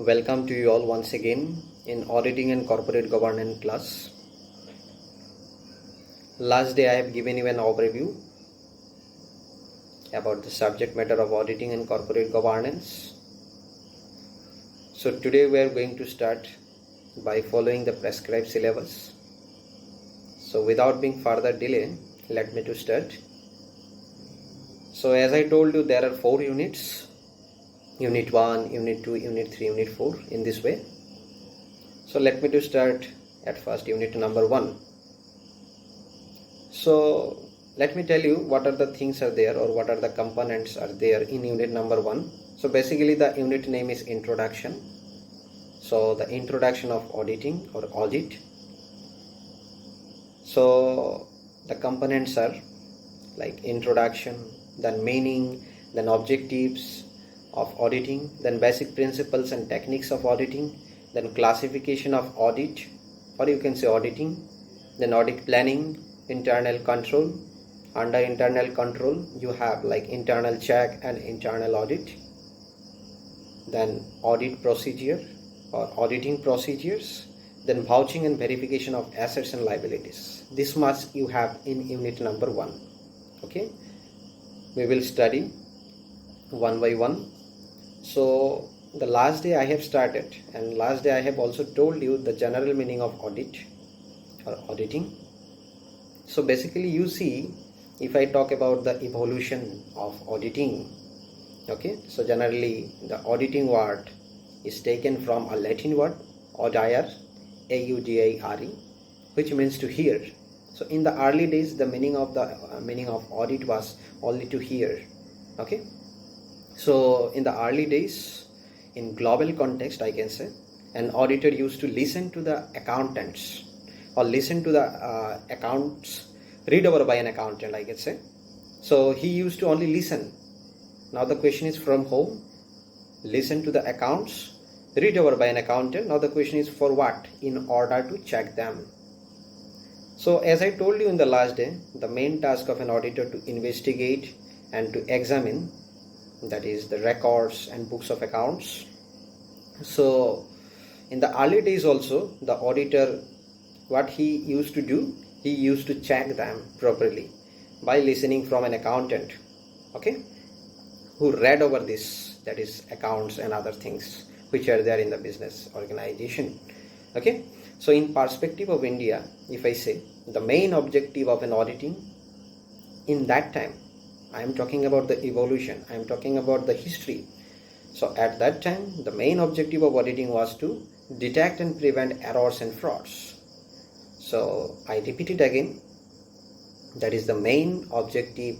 Welcome to you all once again in Auditing and Corporate Governance class. Last day I have given you an overview about the subject matter of Auditing and Corporate Governance. So today we are going to start by following the prescribed syllabus. So without being further delay, let me to start. So as I told you, there are 4 units. Unit 1, Unit 2, Unit 3, Unit 4 in this way. So let me to start at first unit number 1. So let me tell you what are the things are there or what are the components are there in unit number 1. So basically the unit name is introduction. So the introduction of auditing or audit. So the components are like introduction, then meaning, then objectives of auditing, then basic principles and techniques of auditing, then classification of audit, or you can say auditing, then audit planning, internal control. Under internal control you have like internal check and internal audit, then audit procedure or auditing procedures, then vouching and verification of assets and liabilities. This much you have in unit number 1. Okay, we will study one by one. So the last day I have started, and last day I have also told you the general meaning of audit or auditing. So basically you see, if I talk about the evolution of auditing, okay, so generally the auditing word is taken from a Latin word audire, A-U-D-I-R-E, which means to hear. So in the early days the meaning of audit was only to hear. Okay, so in the early days, in global context I can say, an auditor used to listen to the accountants or listen to the accounts read over by an accountant, I can say. So he used to only listen. Now the question is from whom? Listen to the accounts read over by an accountant. Now the question is for what? In order to check them. So as I told you in the last day, the main task of an auditor to investigate and to examine, that is the records and books of accounts. So in the early days also, the auditor, what he used to do, he used to check them properly by listening from an accountant, okay, who read over this, that is accounts and other things which are there in the business organization. Okay, so in perspective of India, if I say the main objective of an auditing in that time, I am talking about the evolution, I am talking about the history. So at that time, the main objective of auditing was to detect and prevent errors and frauds. So I repeat it again, that is the main objective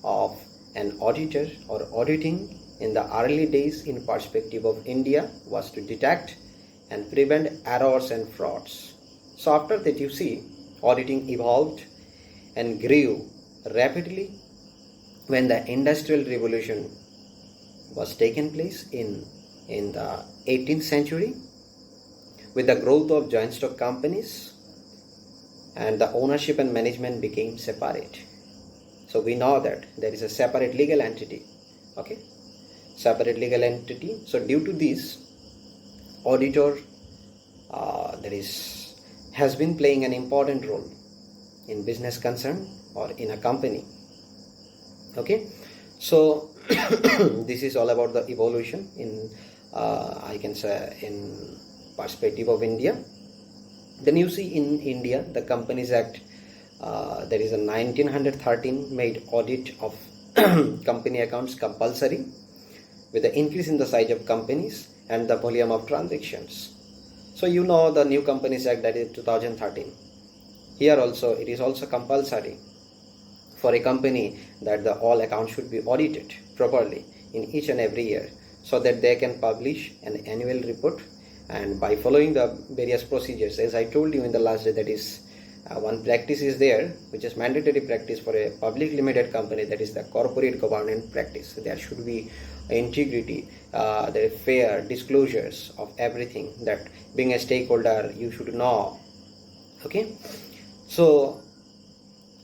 of an auditor or auditing in the early days in perspective of India was to detect and prevent errors and frauds. So after that you see auditing evolved and grew rapidly when the industrial revolution was taken place in the 18th century, with the growth of joint stock companies and the ownership and management became separate. So we know that there is a separate legal entity, okay, separate legal entity. So due to this, auditor has been playing an important role in business concern or in a company. Okay, so this is all about the evolution in I can say in perspective of India. Then you see in India the Companies Act, there is a 1913 made audit of company accounts compulsory with the increase in the size of companies and the volume of transactions. So you know the new Companies Act, that is 2013. Here also it is also compulsory for a company that the all accounts should be audited properly in each and every year, so that they can publish an annual report. And by following the various procedures, as I told you in the last day, that is one practice is there which is mandatory practice for a public limited company, that is the corporate governance practice. There should be integrity, there is fair disclosures of everything that being a stakeholder you should know. Okay, so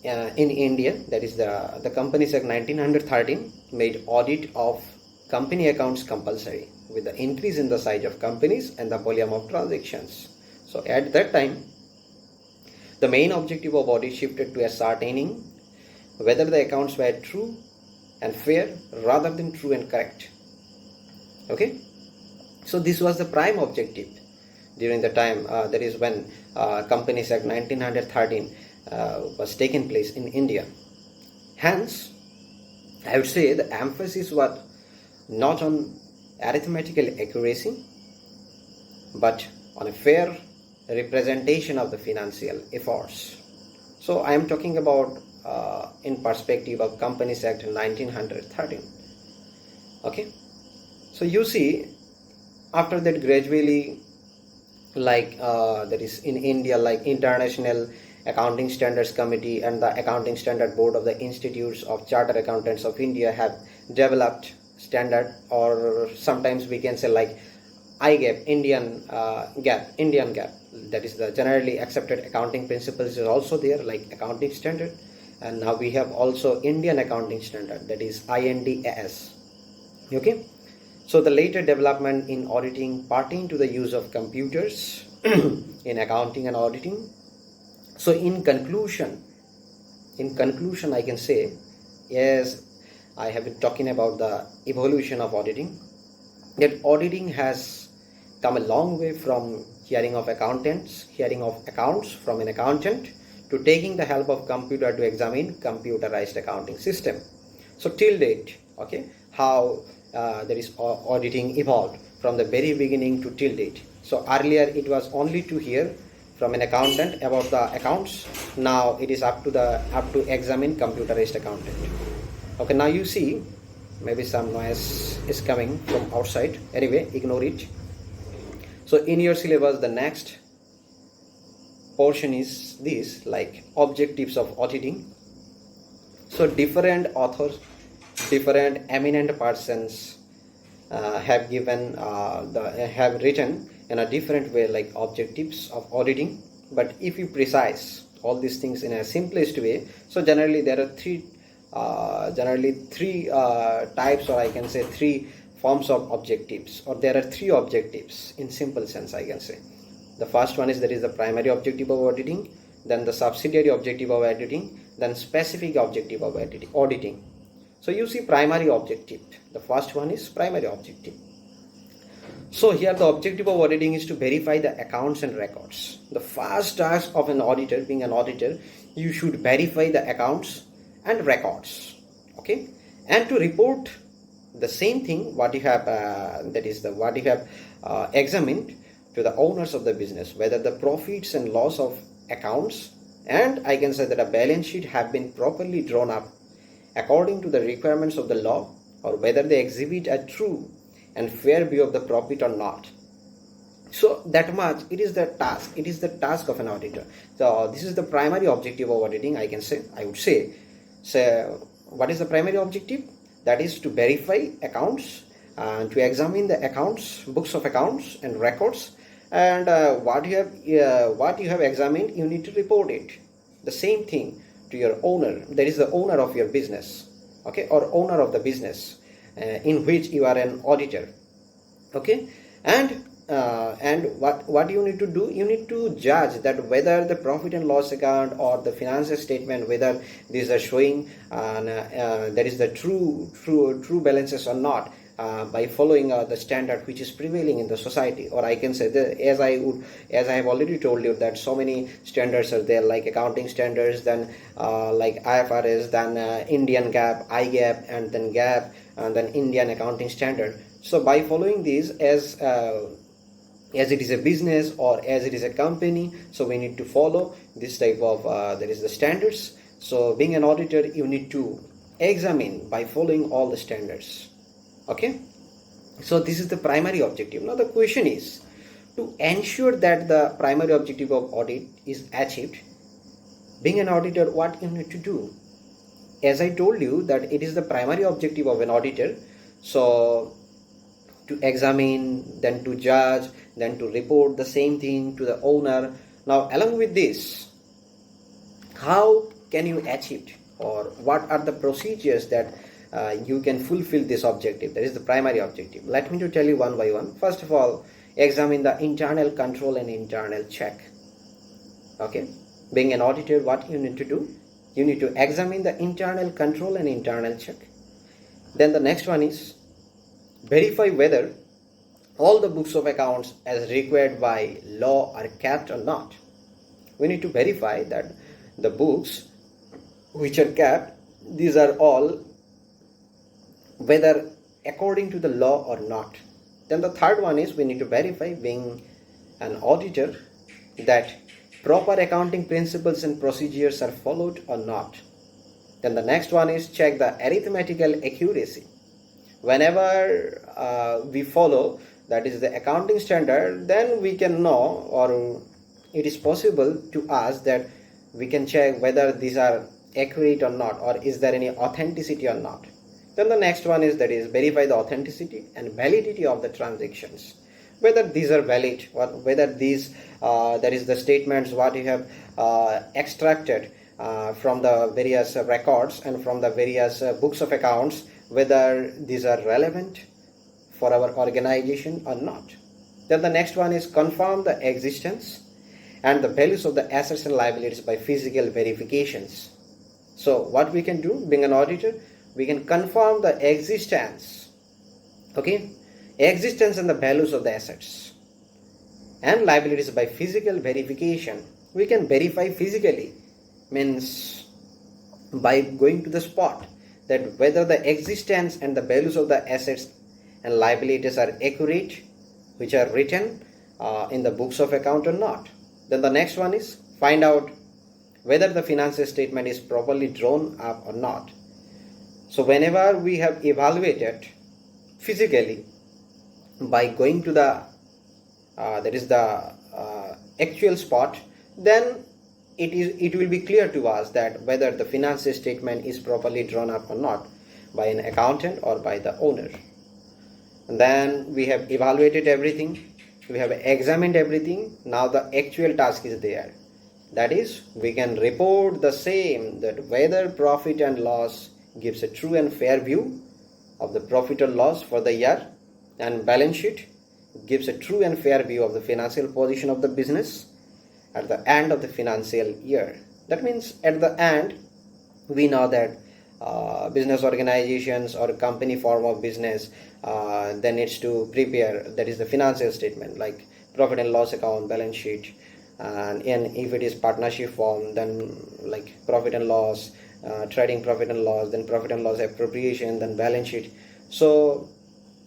in India, that is the Companies Act 1913 made audit of company accounts compulsory with the increase in the size of companies and the volume of transactions. So at that time, the main objective of audit shifted to ascertaining whether the accounts were true and fair rather than true and correct. Okay, so this was the prime objective during the time, that is when Companies Act 1913 was taken place in India. Hence, I would say the emphasis was not on arithmetical accuracy but on a fair representation of the financial efforts. So I am talking about in perspective of Companies Act 1913. Okay, so you see, after that gradually, like that is in India, like International Accounting Standards Committee and the Accounting Standard Board of the Institutes of Chartered Accountants of India have developed standard, or sometimes we can say like IGAP, Indian GAAP, that is the generally accepted accounting principles is also there, like accounting standard. And now we have also Indian Accounting Standard, that is INDAS. Okay, so the later development in auditing pertain to the use of computers in accounting and auditing. So in conclusion, I can say, yes, I have been talking about the evolution of auditing, that auditing has come a long way from hearing of accounts from an accountant to taking the help of computer to examine computerized accounting system. So till date, okay, how there is auditing evolved from the very beginning to till date. So earlier it was only to hear from an accountant about the accounts. Now it is up to examine computerized accountant. Okay, now you see, maybe some noise is coming from outside. Anyway, ignore it. So in your syllabus, the next portion is this, like objectives of auditing. So different authors, different eminent persons have written in a different way, like objectives of auditing. But if you precise all these things in a simplest way, so generally there are three types, or I can say three forms of objectives, or there are three objectives in simple sense, I can say. The first one is, that is the primary objective of auditing, then the subsidiary objective of auditing, then specific objective of auditing. So you see, primary objective, the first one is primary objective. So here the objective of auditing is to verify the accounts and records. The first task of an auditor, being an auditor, you should verify the accounts and records, okay, and to report the same thing what you have examined to the owners of the business, whether the profits and loss of accounts, and I can say that a balance sheet have been properly drawn up according to the requirements of the law, or whether they exhibit a true and fair view of the profit or not. So that much, it is the task of an auditor. So this is the primary objective of auditing, I would say. So what is the primary objective? That is to verify accounts, to examine the accounts, books of accounts and records, and what you have examined, you need to report it, the same thing, to your owner, that is the owner of your business, okay, or owner of the business in which you are an auditor, okay. And what you need to do, you need to judge that whether the profit and loss account or the financial statement, whether these are showing that is the true balances or not, by following the standard which is prevailing in the society. Or I can say that, as I have already told you, that so many standards are there, like accounting standards, then like IFRS, then Indian GAAP, IGAP, and then GAAP, and then Indian Accounting Standard. So by following these, as it is a business or as it is a company, so we need to follow this type of there is the standards. So being an auditor, you need to examine by following all the standards, okay. So this is the primary objective. Now the question is, to ensure that the primary objective of audit is achieved, being an auditor, what you need to do? As I told you, that it is the primary objective of an auditor, so to examine, then to judge, then to report the same thing to the owner. Now along with this, how can you achieve it, or what are the procedures that you can fulfill this objective. That is the primary objective. Let me to tell you one by one. First of all, examine the internal control and internal check. Okay, being an auditor, what you need to do? You need to examine the internal control and internal check. Then the next one is verify whether all the books of accounts as required by law are kept or not. We need to verify that the books which are kept, these are all whether according to the law or not. Then the third one is we need to verify, being an auditor, that proper accounting principles and procedures are followed or not. Then the next one is check the arithmetical accuracy. Whenever we follow, that is the accounting standard, then we can know, or it is possible to ask that we can check whether these are accurate or not, or is there any authenticity or not. Then the next one is, that is, verify the authenticity and validity of the transactions, whether these are valid, or whether these that is the statements what you have extracted from the various records and from the various books of accounts, whether these are relevant for our organization or not. Then the next one is confirm the existence and the values of the assets and liabilities by physical verifications. So what we can do, being an auditor, we can confirm the existence, okay, existence and the values of the assets and liabilities by physical verification. We can verify physically, means by going to the spot, that whether the existence and the values of the assets and liabilities are accurate, which are written in the books of account or not. Then the next one is find out whether the financial statement is properly drawn up or not. So whenever we have evaluated physically by going to the actual spot, then it will be clear to us that whether the financial statement is properly drawn up or not by an accountant or by the owner. And then we have evaluated everything, we have examined everything. Now the actual task is there. That is, we can report the same, that whether profit and loss gives a true and fair view of the profit or loss for the year, and balance sheet gives a true and fair view of the financial position of the business at the end of the financial year. That means at the end, we know that business organizations or company form of business then needs to prepare, that is the financial statement, like profit and loss account, balance sheet, and if it is partnership form, then like profit and loss, trading profit and loss, then profit and loss appropriation, then balance sheet. So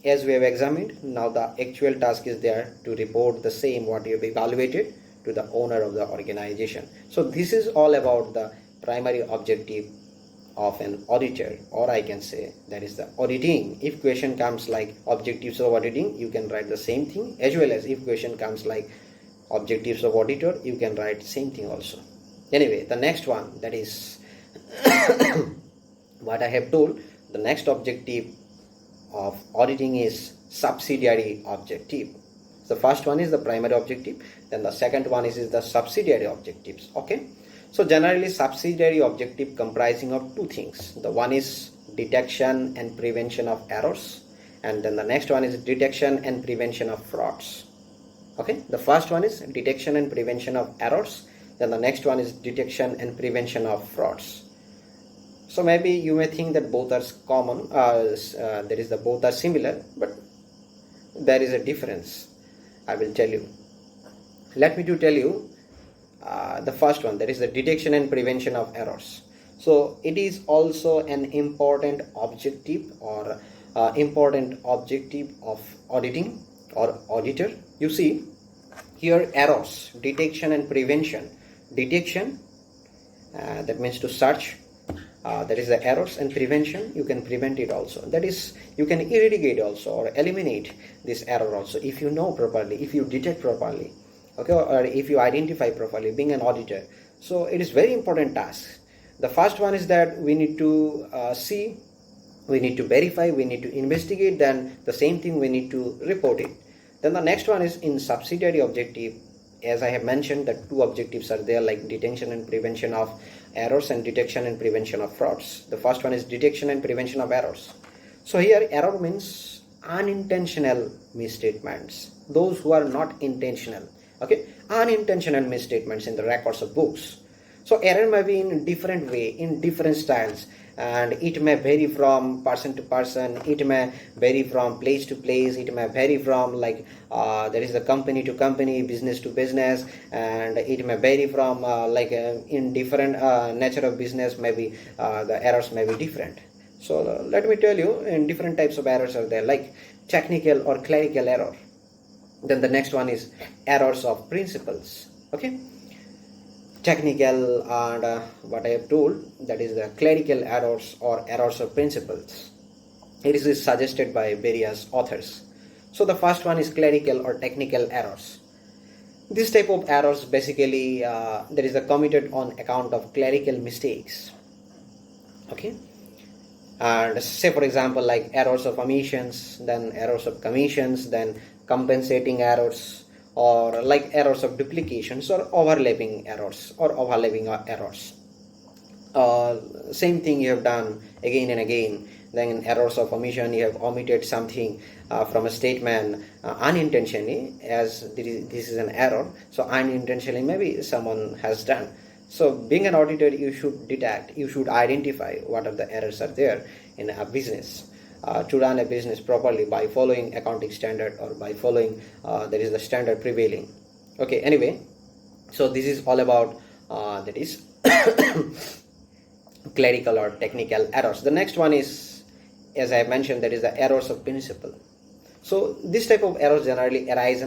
as we have examined, now the actual task is there to report the same what you have evaluated to the owner of the organization. So this is all about the primary objective of an auditor, or I can say that is the auditing. If question comes like objectives of auditing, you can write the same thing, as well as if question comes like objectives of auditor, you can write same thing also. Anyway, the next one, that is what I have told, the next objective of auditing is subsidiary objective. The first one is the primary objective, then the second one is the subsidiary objectives. Okay, so generally subsidiary objective comprising of two things. The one is detection and prevention of errors, and then the next one is detection and prevention of frauds. Okay, the first one is detection and prevention of errors, then the next one is detection and prevention of frauds. So maybe you may think that both are common, both are similar, but there is a difference. I will tell you. Let me to tell you the first one, that is the detection and prevention of errors. So it is also an important objective or important objective of auditing or auditor. You see here, errors, detection and prevention. Detection, that means to search, that is the errors, and prevention, you can prevent it also. That is, you can eradicate also or eliminate this error also if you know properly, if you detect properly, okay, or if you identify properly, being an auditor. So it is very important task. The first one is that we need to see, we need to verify, we need to investigate, then the same thing we need to report it. Then the next one is in subsidiary objective. As I have mentioned, that two objectives are there, like detection and prevention of errors and detection and prevention of frauds. The first one is detection and prevention of errors. So here error means unintentional misstatements, those who are not intentional. Okay, unintentional misstatements in the records of books. So error may be in different way, in different styles, and it may vary from person to person, it may vary from place to place, it may vary from there is a company to company, business to business, and it may vary from in different nature of business, maybe the errors may be different. So let me tell you, in different types of errors are there, like technical or clerical error. Then the next one is errors of principles. Okay, technical and what I have told, that is the clerical errors or errors of principles. It is suggested by various authors. So the first one is clerical or technical errors. This type of errors basically that is committed on account of clerical mistakes. Okay, and say for example like errors of omissions, then errors of commissions, then compensating errors, or like errors of duplications or overlapping errors same thing you have done again and again. Then errors of omission, you have omitted something from a statement unintentionally, as this is an error, so unintentionally maybe someone has done. So being an auditor, you should detect, you should identify what are the errors are there in a business. To run a business properly by following accounting standard, or by following there is the standard prevailing. Okay, anyway, so this is all about that is clerical or technical errors. The next one is, as I mentioned, that is the errors of principle. So this type of errors generally arise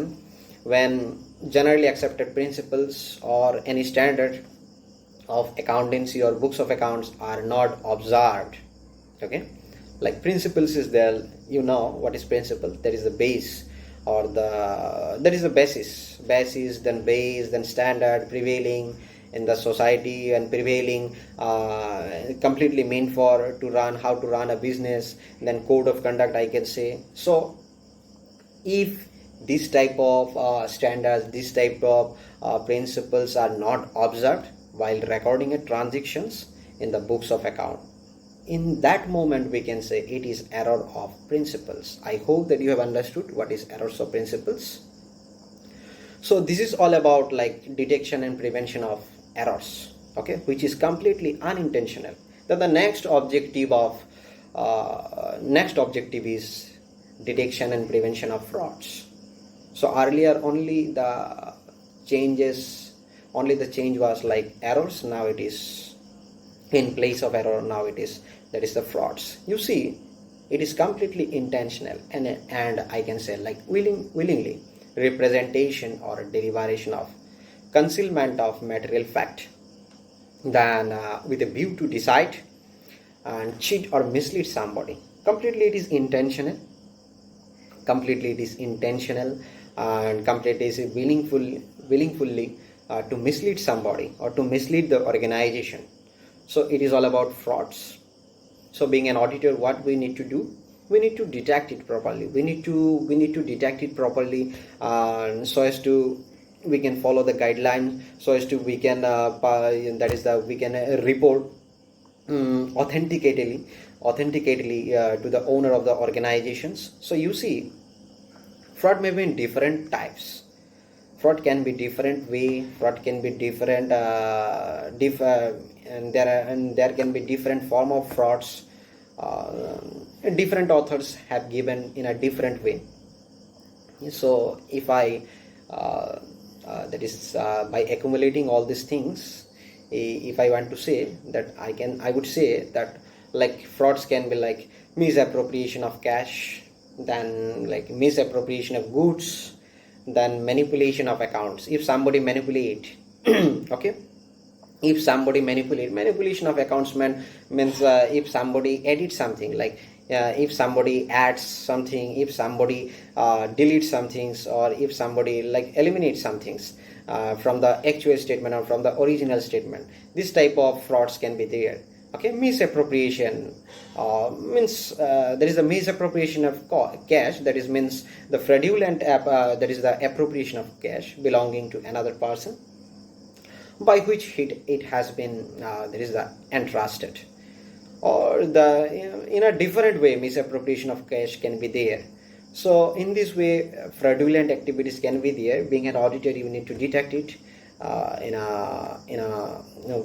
when generally accepted principles or any standard of accountancy or books of accounts are not observed. Okay, like principles is there, you know what is principle, that is the base, or that is the basis, then base, then standard prevailing in the society and prevailing completely meant for to run, how to run a business, then code of conduct I can say. So if this type of standards, this type of principles are not observed while recording transactions in the books of account, in that moment we can say it is error of principles. I hope that you have understood what is errors of principles. So this is all about like detection and prevention of errors, okay, which is completely unintentional. Then the next objective is detection and prevention of frauds. So earlier only the change was like errors, now it is in place of error, now it is, that is the frauds. You see, it is completely intentional and I can say like willingly representation or deliberation of concealment of material fact, then with a view to decide and cheat or mislead somebody. Completely it is intentional, and completely is willingly to mislead somebody or to mislead the organization. So it is all about frauds. So being an auditor, what we need to do, we need to detect it properly. We need to detect it properly, so as to we can follow the guidelines, so as to we can report authenticately to the owner of the organizations. So you see, fraud may be in different types. Fraud can be different way. Fraud can be different, and there can be different form of frauds. Different authors have given in a different way. So if I by accumulating all these things, if I want to say that I would say that like frauds can be like misappropriation of cash, then like misappropriation of goods, then manipulation of accounts. If somebody manipulate okay, if somebody manipulation of accounts means if somebody edits something, like if somebody adds something, if somebody deletes some things, or if somebody like eliminates some things from the actual statement or from the original statement, this type of frauds can be there. Okay, misappropriation means there is a misappropriation of cash, that is means the fraudulent that is the appropriation of cash belonging to another person, by which it has been there is the entrusted, or the in a different way misappropriation of cash can be there. So in this way fraudulent activities can be there. Being an auditor, you need to detect it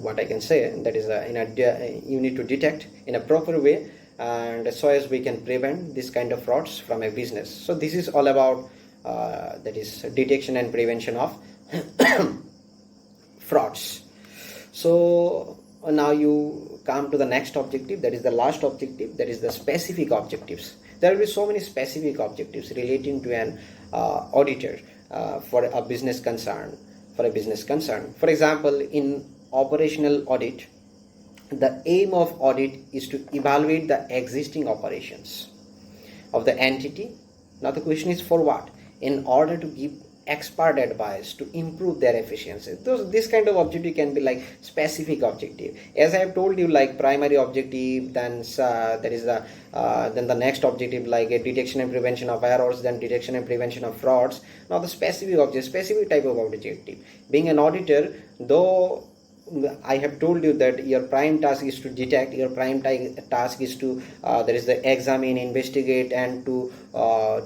what I can say, that is you need to detect in a proper way, and so as we can prevent this kind of frauds from a business. So this is all about that is detection and prevention of frauds. So now you come to the next objective, that is the last objective, that is the specific objectives. There will be so many specific objectives relating to an auditor for a business concern. For example, in operational audit, the aim of audit is to evaluate the existing operations of the entity. Now the question is for what? In order to give expert advice to improve their efficiency. This kind of objective can be like specific objective. As I have told you, like primary objective, then there is the then the next objective like a detection and prevention of errors, then detection and prevention of frauds. Now the specific type of objective. Being an auditor, though I have told you that your prime task is to detect, your prime task is to there is the examine, investigate, and to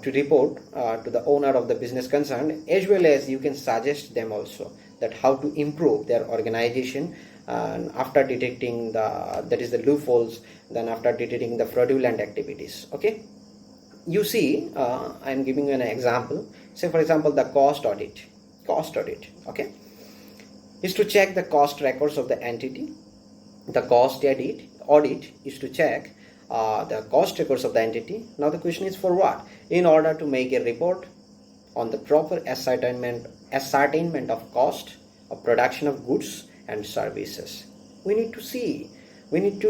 report to the owner of the business concern, as well as you can suggest them also that how to improve their organization, and after detecting the loopholes, then after detecting the fraudulent activities. Okay, you see, I am giving you an example. Say for example the cost audit. Okay, is to check the cost records of the entity. The cost audit is to check the cost records of the entity. Now the question is for what? In order to make a report on the proper ascertainment of cost of production of goods and services. We need to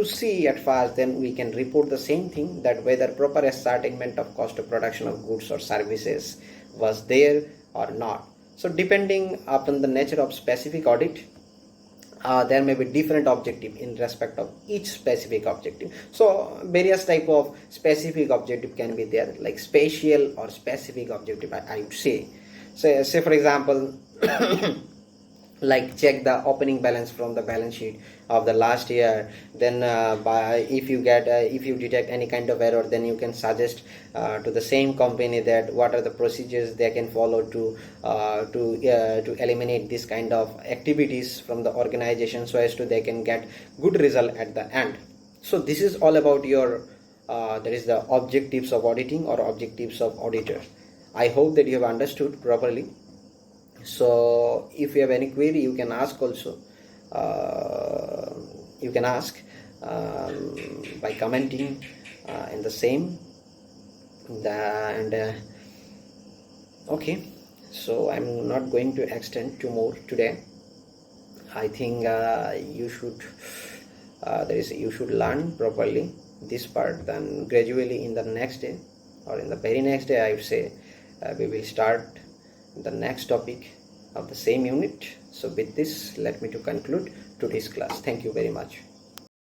see at first, then we can report the same thing, that whether proper ascertainment of cost of production of goods or services was there or not. So depending upon the nature of specific audit, there may be different objective in respect of each specific objective. So various type of specific objective can be there, like spatial or specific objective, I would say. So say for example like check the opening balance from the balance sheet of the last year. Then if you detect any kind of error, then you can suggest to the same company that what are the procedures they can follow to eliminate this kind of activities from the organization, so as to they can get good result at the end. So this is all about your that is the objectives of auditing or objectives of auditor. I hope that you have understood properly. So if you have any query, you can ask also. You can ask by commenting in the same. Okay, so I'm not going to extend too more today. I think you should learn properly this part. Then gradually in the next day or in the very next day, I would say we will start the next topic of the same unit. So with this, let me to conclude today's class. Thank you very much.